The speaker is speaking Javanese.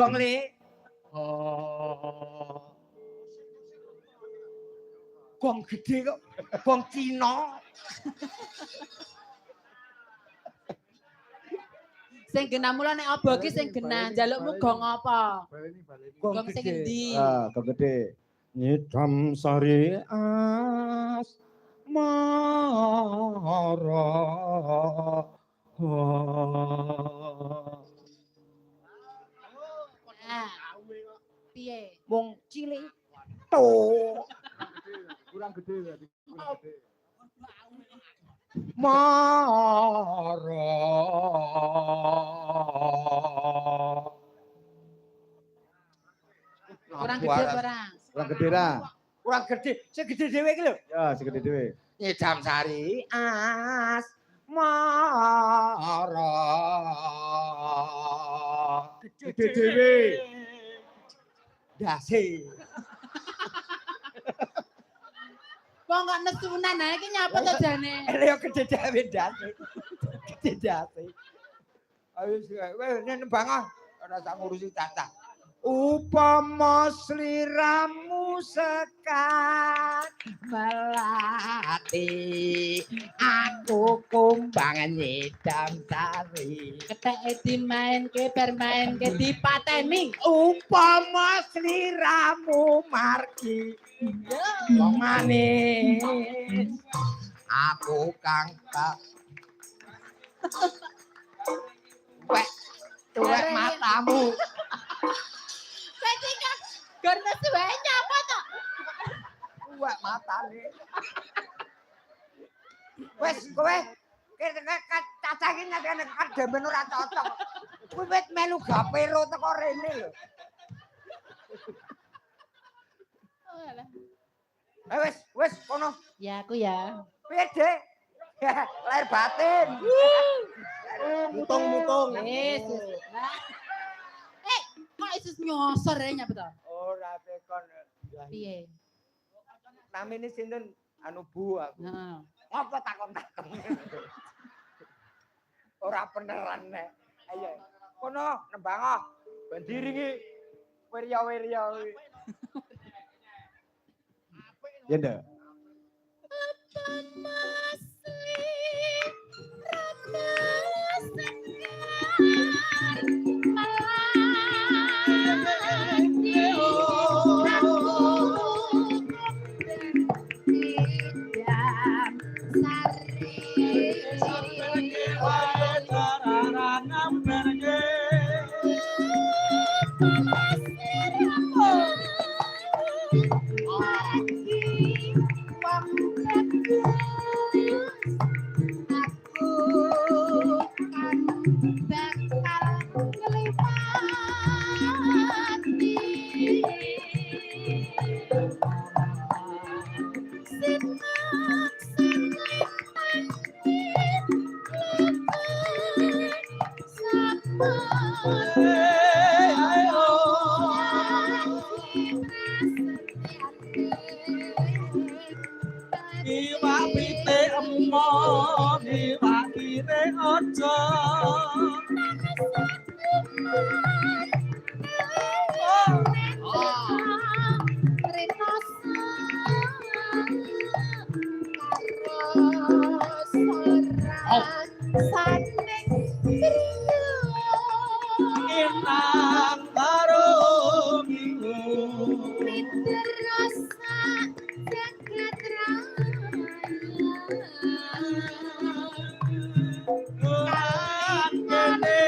Gong le. Oh. Gong gede kok. Gong Cina. Sing genah mula nek obo ki sing genah njalukmu gong apa? Gong sing endi? Ah, gong gede. Nyidam sari mara. Piye? Wong cilik. Tuh. Kurang gede berarti. Mara. Kurang gede ora? Kurang gede ra? Kurang gede. Sing gede dhewe iki lho. Ya, sing gede dhewe. Nyidam sari mara. Gede dhewe. Dase. Kok gak nesunan ae iki nyapa to jane? Lha gede dhewe dase. Gede dase. Ayo wis nembang ora sak ngurusi cacah. Upama sliramu sekat melati aku kumbang nyidam sari Keteke dimainke bermainke dipateni upama sliramu margi wong manis aku kang tak tuwek matamu Karena sebenarnya apa toh? Wah matane. Wes kowe cacah iki nek kademen ora cocok. Kowe wis melu gapero teko rene lho. Wes kono. Ya aku ya. Piye, Dik? Lahir batin. Mutung-mutung. Wis. Kok isis nyosor ya nyapa to? Ora tekon. Piye? Namine sinten? Anu Bu aku. Heeh. Apa takon-takon. Ora beneran nek. Ayo. Kono nembang ben diringi wirya-wirya kuwi. Ya ndak? Iwak pite emo, iwak kire ojo. Inang karo minggu ale.